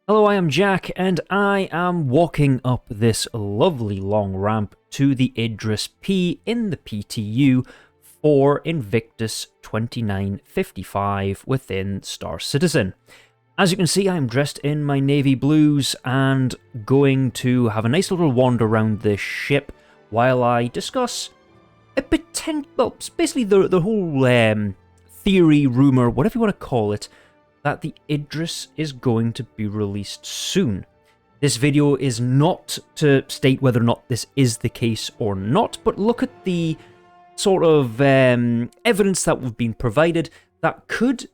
Hello, I am Jack, and I am walking up this lovely long ramp to the Idris-P in the PTU for Invictus 2955 within Star Citizen. As you can see, I am dressed in my navy blues and going to have a nice little wander around this ship while I discuss a potential, well, basically the whole theory, rumour, whatever you want to call it, that the Idris is going to be released soon. This video is not to state whether or not this is the case or not, but look at the sort of evidence that we've been provided that could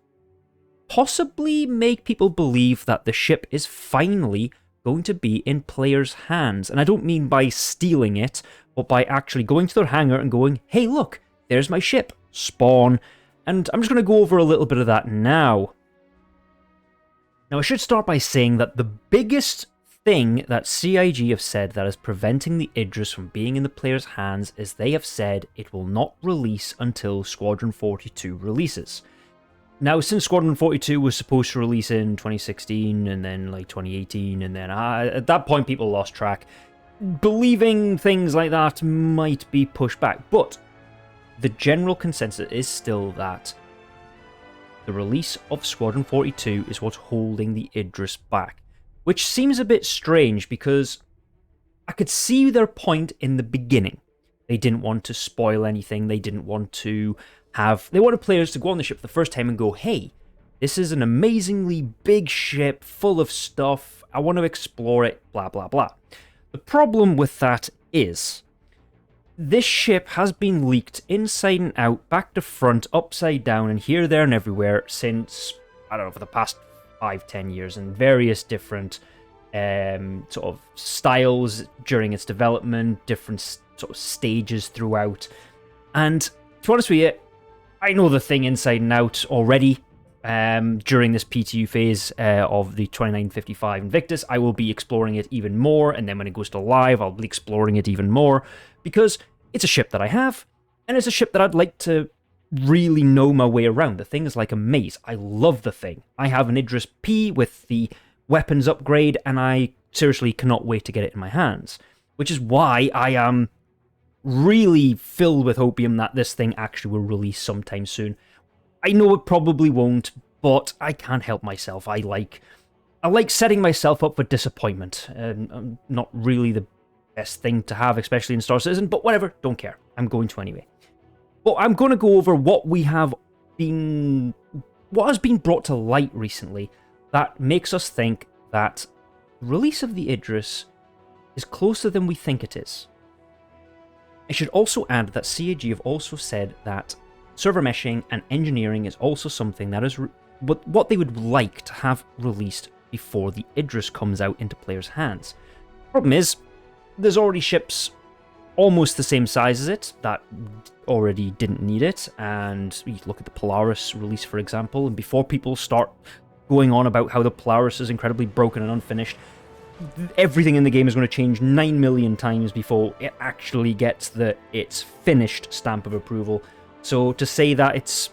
possibly make people believe that the ship is finally going to be in players' hands. And I don't mean by stealing it, but by actually going to their hangar and going, hey look, there's my ship, spawn. And I'm just going to go over a little bit of that now. Now, I should start by saying that the biggest thing that CIG have said that is preventing the Idris from being in the player's hands is they have said it will not release until Squadron 42 releases. Now, since Squadron 42 was supposed to release in 2016 and then like 2018, and then at that point people lost track, believing things like that might be pushed back. But the general consensus is still that the release of Squadron 42 is what's holding the Idris back, which seems a bit strange because I could see their point in the beginning. They didn't want to spoil anything, they didn't want to they wanted players to go on the ship for the first time and go, hey, this is an amazingly big ship full of stuff, I want to explore it, blah blah blah. The problem with that is, this ship has been leaked inside and out, back to front, upside down, and here, there, and everywhere since, I don't know, for the past 5-10 years, in various different sort of styles during its development, different sort of stages throughout. And to be honest with you, I know the thing inside and out already. During this PTU phase of the 2955 Invictus, I will be exploring it even more, and then when it goes to live, I'll be exploring it even more, because it's a ship that I have, and it's a ship that I'd like to really know my way around. The thing is like a maze. I love the thing. I have an Idris-P with the weapons upgrade, and I seriously cannot wait to get it in my hands, which is why I am really filled with hopium that this thing actually will release sometime soon. I know it probably won't, but I can't help myself. I like setting myself up for disappointment. Not really the best thing to have, especially in Star Citizen, but whatever, don't care. I'm going to anyway. But I'm going to go over what has been brought to light recently that makes us think that the release of the Idris is closer than we think it is. I should also add that CAG have also said that server meshing and engineering is also something that is what they would like to have released before the Idris comes out into players' hands. Problem is, there's already ships almost the same size as it that already didn't need it, and you look at the Polaris release, for example, and before people start going on about how the Polaris is incredibly broken and unfinished, everything in the game is going to change 9 million times before it actually gets its finished stamp of approval. So to say that it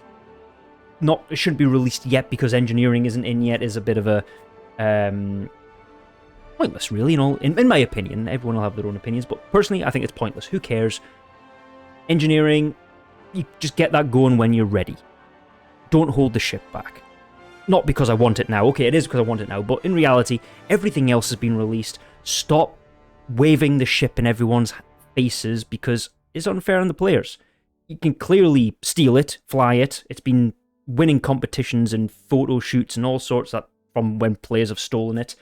shouldn't be released yet because engineering isn't in yet is a bit of a pointless, really. In my opinion, everyone will have their own opinions, but personally, I think it's pointless. Who cares? Engineering, you just get that going when you're ready. Don't hold the ship back. Not because I want it now. Okay, it is because I want it now, but in reality, everything else has been released. Stop waving the ship in everyone's faces because it's unfair on the players. You can clearly steal it, fly it. It's been winning competitions and photo shoots and all sorts from when players have stolen it.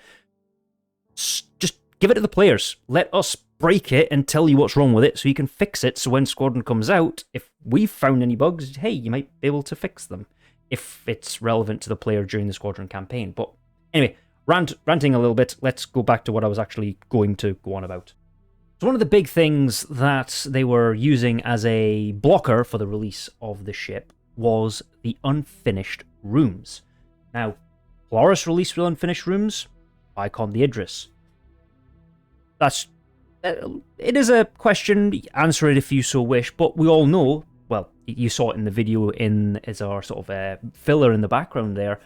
Just give it to the players. Let us break it and tell you what's wrong with it so you can fix it, so when Squadron comes out, if we've found any bugs, hey, you might be able to fix them if it's relevant to the player during the Squadron campaign. But anyway, ranting a little bit, let's go back to what I was actually going to go on about. So one of the big things that they were using as a blocker for the release of the ship was the unfinished rooms. Now, Polaris released with unfinished rooms, Icon the Idris. It is a question, answer it if you so wish, but we all know, well, you saw it in the video as our sort of filler in the background there,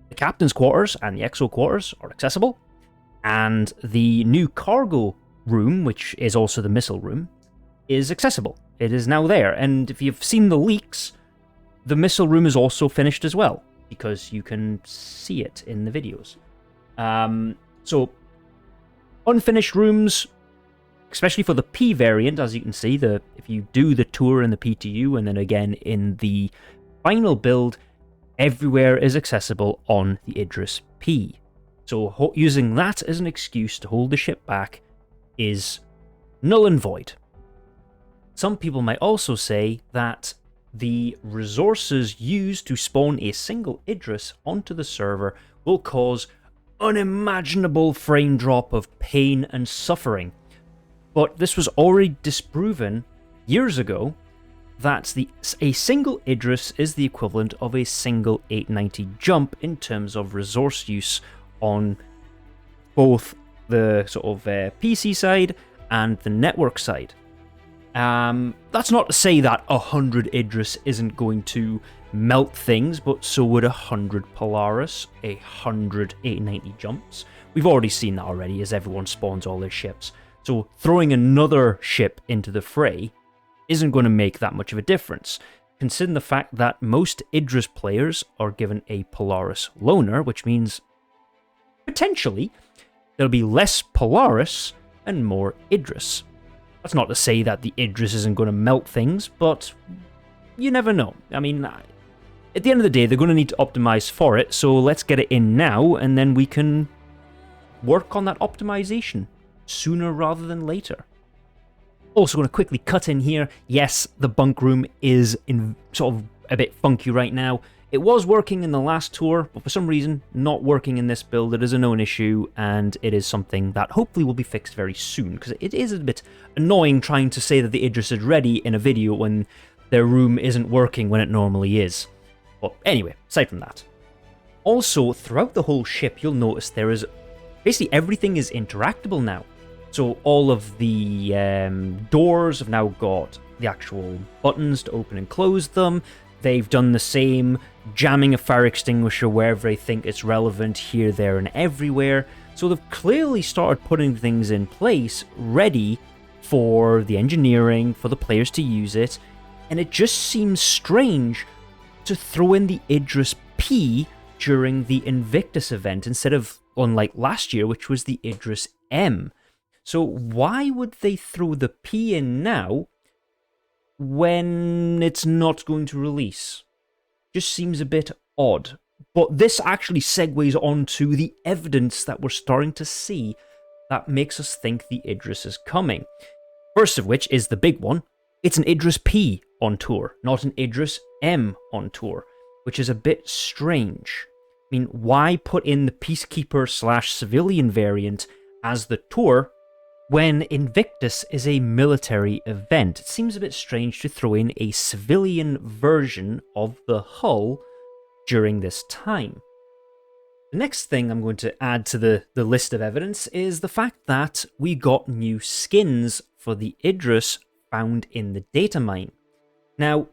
The captain's quarters and the XO quarters are accessible, and the new cargo room, which is also the missile room, is accessible. It is now there, and if you've seen the leaks, the missile room is also finished as well, because you can see it in the videos. So, unfinished rooms, especially for the P variant, as you can see, if you do the tour in the PTU and then again in the final build, everywhere is accessible on the Idris-P. So using that as an excuse to hold the ship back is null and void. Some people might also say that the resources used to spawn a single Idris onto the server will cause unimaginable frame drop of pain and suffering. But this was already disproven years ago that a single Idris is the equivalent of a single 890 jump in terms of resource use on both the sort of PC side and the network side. That's not to say that 100 Idris isn't going to melt things, but so would 100 Polaris, 100 890 jumps. We've already seen that already as everyone spawns all their ships. So throwing another ship into the fray isn't going to make that much of a difference. Consider the fact that most Idris players are given a Polaris loaner, which means potentially there'll be less Polaris and more Idris. That's not to say that the Idris isn't going to melt things, but you never know. I mean, at the end of the day, they're going to need to optimize for it, so let's get it in now, and then we can work on that optimization sooner rather than later. Also going to quickly cut in here, yes, the bunk room is sort of a bit funky right now. It was working in the last tour, but for some reason, not working in this build. It is a known issue, and it is something that hopefully will be fixed very soon, because it is a bit annoying trying to say that the Idris is ready in a video when their room isn't working when it normally is. But anyway, aside from that. Also, throughout the whole ship, you'll notice there is basically everything is interactable now. So all of the doors have now got the actual buttons to open and close them. They've done the same, jamming a fire extinguisher wherever they think it's relevant, here, there, and everywhere. So they've clearly started putting things in place, ready for the engineering, for the players to use it. And it just seems strange to throw in the Idris-P during the Invictus event, instead of, unlike last year, which was the Idris-M. So why would they throw the P in now when it's not going to release? Just seems a bit odd. But this actually segues on to the evidence that we're starting to see that makes us think the Idris is coming. First of which is the big one. It's an Idris-P on tour, not an Idris-M on tour, which is a bit strange. I mean, why put in the Peacekeeper/civilian variant as the tour when Invictus is a military event? It seems a bit strange to throw in a civilian version of the hull during this time. The next thing I'm going to add to the list of evidence is the fact that we got new skins for the Idris found in the datamine. Now,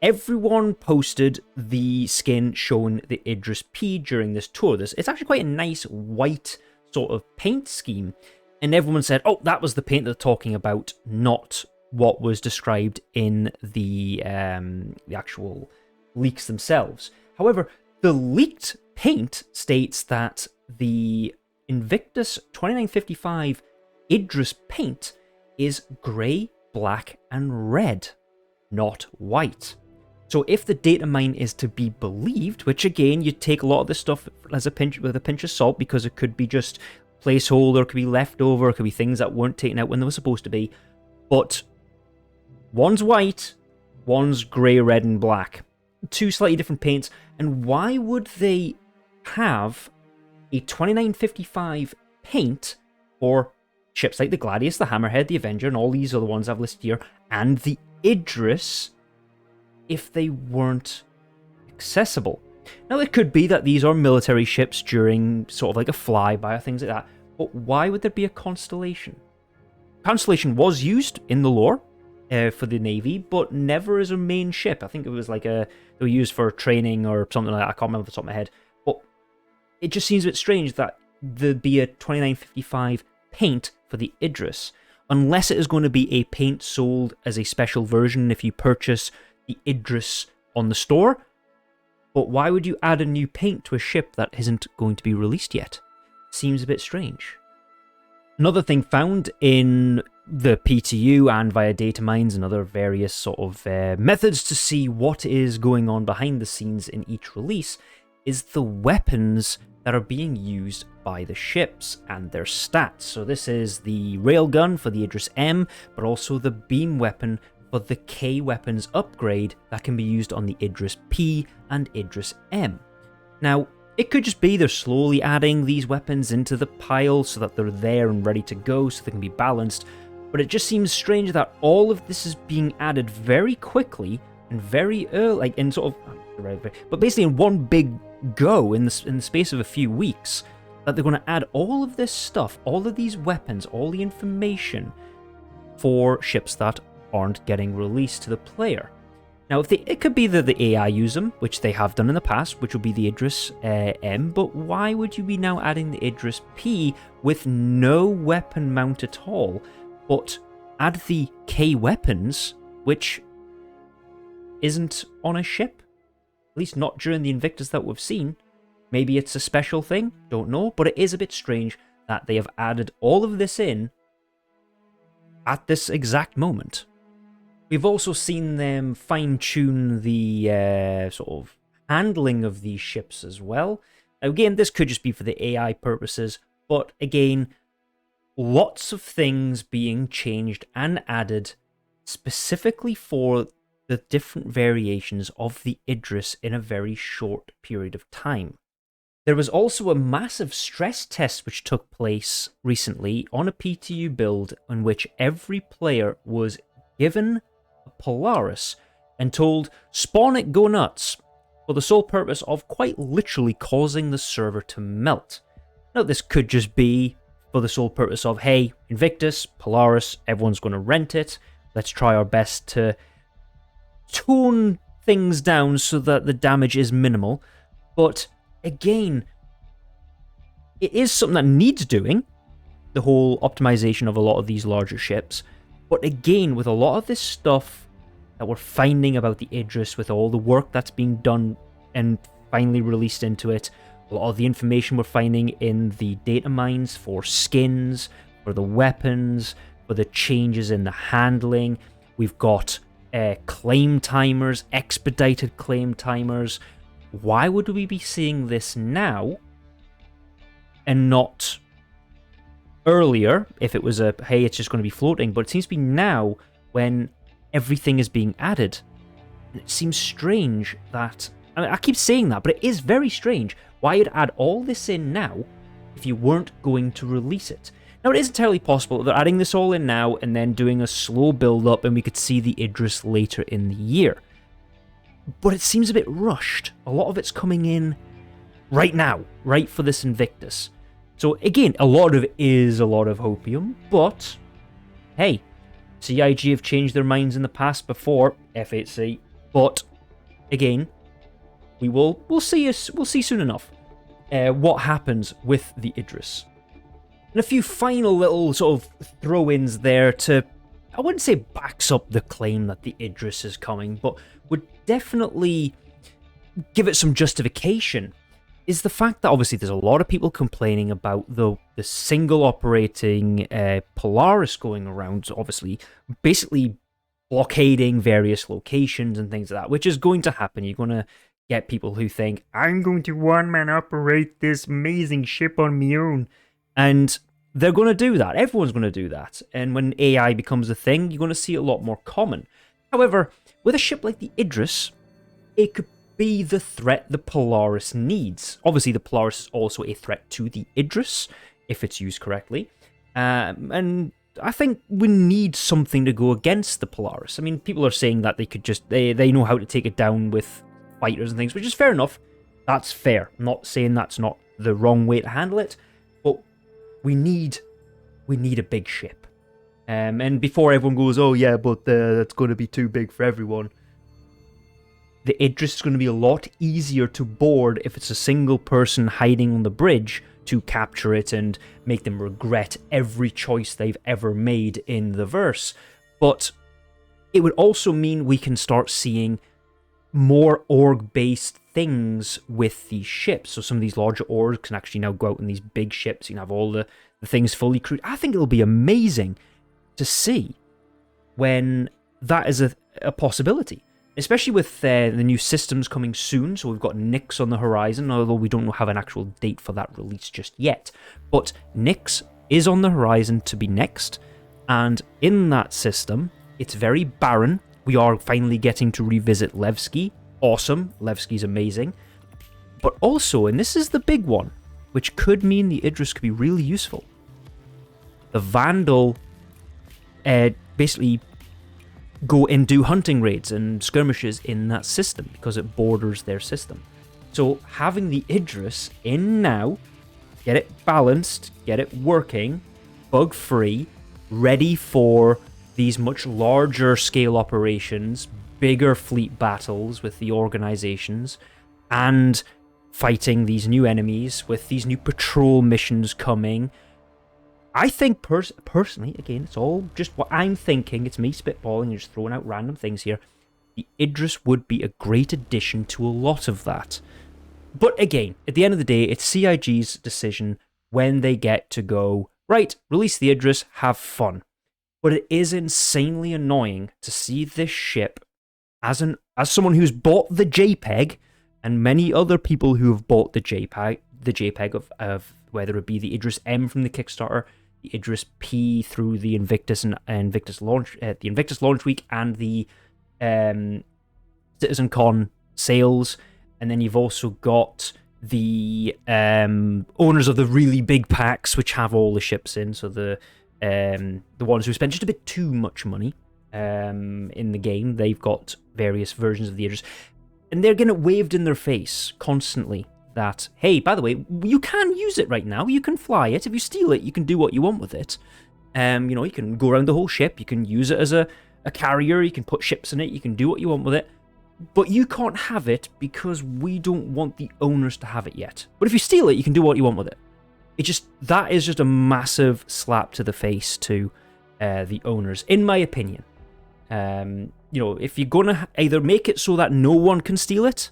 everyone posted the skin showing the Idris-P during this tour. It's actually quite a nice white sort of paint scheme. And everyone said, oh, that was the paint they're talking about, not what was described in the actual leaks themselves. However, the leaked paint states that the Invictus 2955 Idris paint is grey, black, and red, not white. So if the datamine is to be believed, which again, you take a lot of this stuff with a pinch of salt, because it could be just placeholder, could be leftover, could be things that weren't taken out when they were supposed to be. But one's white, one's grey, red, and black. Two slightly different paints. And why would they have a 2955 paint for ships like the Gladius, the Hammerhead, the Avenger, and all these other ones I've listed here, and the Idris, if they weren't accessible? Now, it could be that these are military ships during sort of like a flyby or things like that, but why would there be a Constellation? Constellation was used in the lore for the Navy, but never as a main ship. I think it was like they were used for training or something like that. I can't remember off the top of my head. But it just seems a bit strange that there'd be a 2955 paint for the Idris, unless it is going to be a paint sold as a special version if you purchase the Idris on the store. But why would you add a new paint to a ship that isn't going to be released yet? Seems a bit strange. Another thing found in the PTU and via datamines and other various sort of methods to see what is going on behind the scenes in each release is the weapons that are being used by the ships and their stats. So this is the railgun for the Idris-M, but also the beam weapon for the K weapons upgrade that can be used on the Idris-P and Idris-M. Now, it could just be they're slowly adding these weapons into the pile so that they're there and ready to go so they can be balanced, but it just seems strange that all of this is being added very quickly and very early, like in sort of, but basically in one big go in the space of a few weeks, that they're going to add all of this stuff, all of these weapons, all the information for ships that aren't getting released to the player. Now, it could be that the AI use them, which they have done in the past, which will be the Idris-M, but why would you be now adding the Idris-P with no weapon mount at all, but add the K weapons, which isn't on a ship? At least not during the Invictus that we've seen. Maybe it's a special thing, don't know, but it is a bit strange that they have added all of this in at this exact moment. We've also seen them fine-tune the sort of handling of these ships as well. Now, again, this could just be for the AI purposes, but again, lots of things being changed and added specifically for the different variations of the Idris in a very short period of time. There was also a massive stress test which took place recently on a PTU build in which every player was given Polaris and told, spawn it, go nuts, for the sole purpose of quite literally causing the server to melt. Now, this could just be for the sole purpose of, hey, Invictus, Polaris, everyone's going to rent it, let's try our best to tone things down so that the damage is minimal. But again, it is something that needs doing, the whole optimization of a lot of these larger ships. But again, with a lot of this stuff that we're finding about the Idris, with all the work that's been done and finally released into it, a lot of the information we're finding in the data mines for skins, for the weapons, for the changes in the handling, we've got claim timers, expedited claim timers. Why would we be seeing this now and not earlier if it was a, hey, it's just going to be floating? But it seems to be now when everything is being added. And it seems strange that, I mean, I keep saying that, but it is very strange why you'd add all this in now if you weren't going to release it. Now, it is entirely possible that they're adding this all in now and then doing a slow build-up and we could see the Idris later in the year. But it seems a bit rushed. A lot of it's coming in right now, right for this Invictus. So again, a lot of it is a lot of hopium, but hey, CIG have changed their minds in the past before, F8C, but again, we'll see soon enough what happens with the Idris. And a few final little sort of throw-ins there to, I wouldn't say backs up the claim that the Idris is coming, but would definitely give it some justification, is the fact that obviously there's a lot of people complaining about the single operating Polaris going around, obviously, basically blockading various locations and things like that, which is going to happen. You're going to get people who think, I'm going to one-man operate this amazing ship on my own. And they're going to do that. Everyone's going to do that. And when AI becomes a thing, you're going to see it a lot more common. However, with a ship like the Idris, it could be the threat the Polaris needs. Obviously, the Polaris is also a threat to the Idris, if it's used correctly. And I think we need something to go against the Polaris. I mean, people are saying that they could just, they know how to take it down with fighters and things, which is fair enough. That's fair. I'm not saying that's not the wrong way to handle it, but we need a big ship. And before everyone goes, oh yeah, but that's going to be too big for everyone. the Idris is going to be a lot easier to board if it's a single person hiding on the bridge to capture it and make them regret every choice they've ever made in the verse. But it would also mean we can start seeing more org-based things with these ships. So some of these larger orgs can actually now go out in these big ships. You can have all the things fully crewed. I think it'll be amazing to see when that is a possibility. Especially with the new systems coming soon. So we've got Nyx on the horizon, although we don't have an actual date for that release just yet. But Nyx is on the horizon to be next. And in that system, it's very barren. We are finally getting to revisit Levski. Awesome. Levski's amazing. But also, and this is the big one, which could mean the Idris could be really useful. The Vandal basically go and do hunting raids and skirmishes in that system because it borders their system. So having the Idris in now, get it balanced, get it working, bug-free, ready for these much larger scale operations, bigger fleet battles with the organizations, and fighting these new enemies with these new patrol missions coming. I think personally, again, it's all just what I'm thinking. It's me spitballing and just throwing out random things here. The Idris would be a great addition to a lot of that. But again, at the end of the day, it's CIG's decision when they get to go, right, release the Idris, have fun. But it is insanely annoying to see this ship as someone who's bought the JPEG, and many other people who have bought the JPEG of whether it be the Idris-M from the Kickstarter, the Idris-P through the Invictus and Invictus launch, the Invictus launch week, and the CitizenCon sales, and then you've also got the owners of the really big packs, which have all the ships in. So the ones who spent just a bit too much money in the game, they've got various versions of the Idris, and they're getting it waved in their face constantly. That, hey, by the way, you can use it right now. You can fly it. If you steal it, you can do what you want with it. You can go around the whole ship. You can use it as a carrier. You can put ships in it. You can do what you want with it. But you can't have it because we don't want the owners to have it yet. But if you steal it, you can do what you want with it. That is just a massive slap to the face to the owners, in my opinion. If you're gonna either make it so that no one can steal it,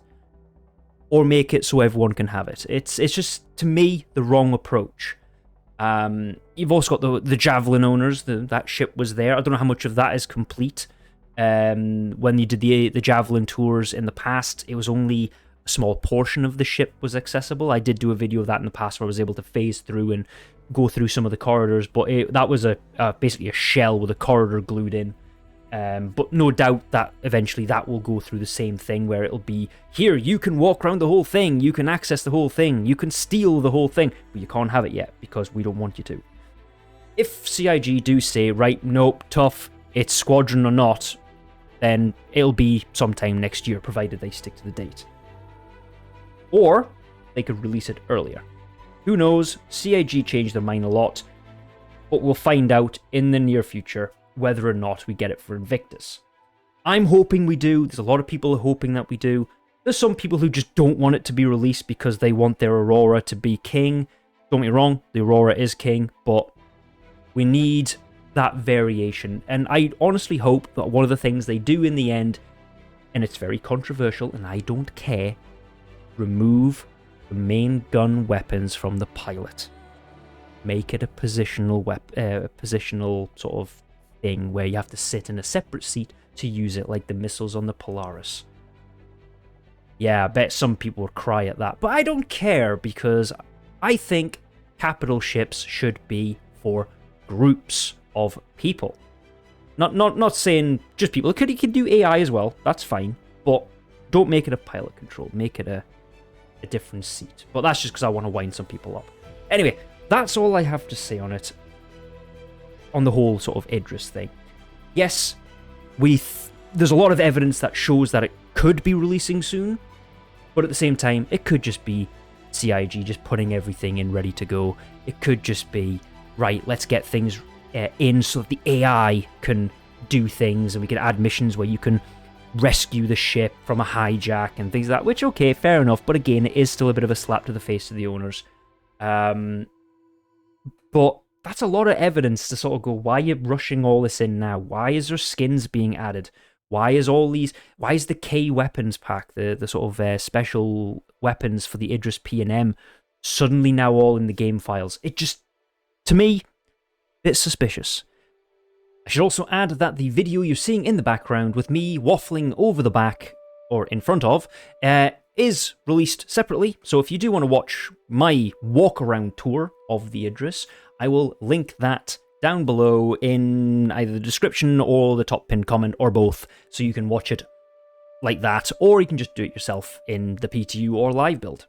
or make it so everyone can have it. It's just, to me, the wrong approach. You've also got the Javelin owners. That ship was there. I don't know how much of that is complete. When you did the Javelin tours in the past, it was only a small portion of the ship was accessible. I did do a video of that in the past where I was able to phase through and go through some of the corridors, but that was basically a shell with a corridor glued in. But no doubt that eventually that will go through the same thing where it'll be, here, you can walk around the whole thing, you can access the whole thing, you can steal the whole thing, but you can't have it yet because we don't want you to. If CIG do say, right, nope, tough, it's Squadron or not, then it'll be sometime next year, provided they stick to the date. Or they could release it earlier. Who knows? CIG changed their mind a lot, but we'll find out in the near future whether or not we get it for Invictus. I'm hoping we do. There's a lot of people hoping that we do. There's some people who just don't want it to be released because they want their Aurora to be king. Don't get me wrong, the Aurora is king, but we need that variation. And I honestly hope that one of the things they do in the end, and it's very controversial and I don't care, remove the main gun weapons from the pilot. Make it a positional sort of thing where you have to sit in a separate seat to use it, like the missiles on the Polaris. Yeah, I bet some people will cry at that, but I don't care because I think capital ships should be for groups of people. Not saying just people. You could do AI as well. That's fine, but don't make it a pilot control. Make it a different seat. But that's just because I want to wind some people up. Anyway, that's all I have to say on it. On the whole sort of Idris thing. Yes, there's a lot of evidence that shows that it could be releasing soon, but at the same time, it could just be CIG just putting everything in ready to go. It could just be, right, let's get things in so that the AI can do things and we can add missions where you can rescue the ship from a hijack and things like that, which, okay, fair enough, but again, it is still a bit of a slap to the face of the owners. But that's a lot of evidence to sort of go, why are you rushing all this in now? Why is there skins being added? Why is the K weapons pack, the sort of special weapons for the Idris-P and M, suddenly now all in the game files? It just, to me, bit suspicious. I should also add that the video you're seeing in the background with me waffling over the back, or in front of, is released separately. So if you do want to watch my walk-around tour of the Idris, I will link that down below in either the description or the top pinned comment, or both, so you can watch it like that, or you can just do it yourself in the PTU or live build.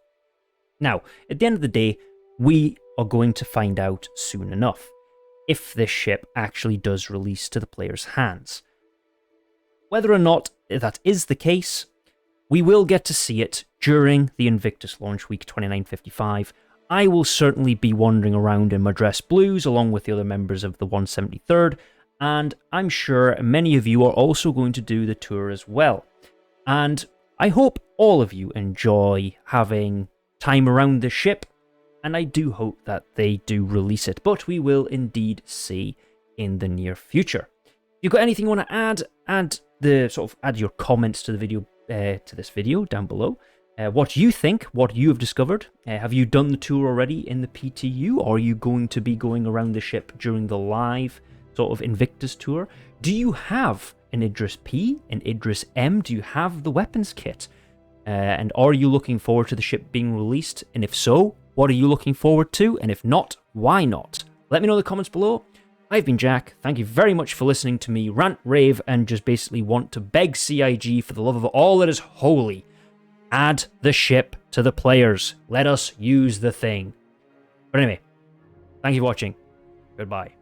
Now, at the end of the day, we are going to find out soon enough if this ship actually does release to the player's hands. Whether or not that is the case, we will get to see it during the Invictus launch week 2955. I will certainly be wandering around in my dress blues along with the other members of the 173rd, and I'm sure many of you are also going to do the tour as well. And I hope all of you enjoy having time around the ship, and I do hope that they do release it, but we will indeed see in the near future. If you've got anything you want to add your comments to the video, to this video down below. What you think, what you have discovered. Have you done the tour already in the PTU, or are you going to be going around the ship during the live sort of Invictus tour? Do you have an Idris-P, an Idris-M? Do you have the weapons kit? And are you looking forward to the ship being released? And if so, what are you looking forward to? And if not, why not? Let me know in the comments below. I've been Jack. Thank you very much for listening to me rant, rave, and just basically want to beg CIG, for the love of all that is holy, add the ship to the players. Let us use the thing. But anyway, thank you for watching. Goodbye.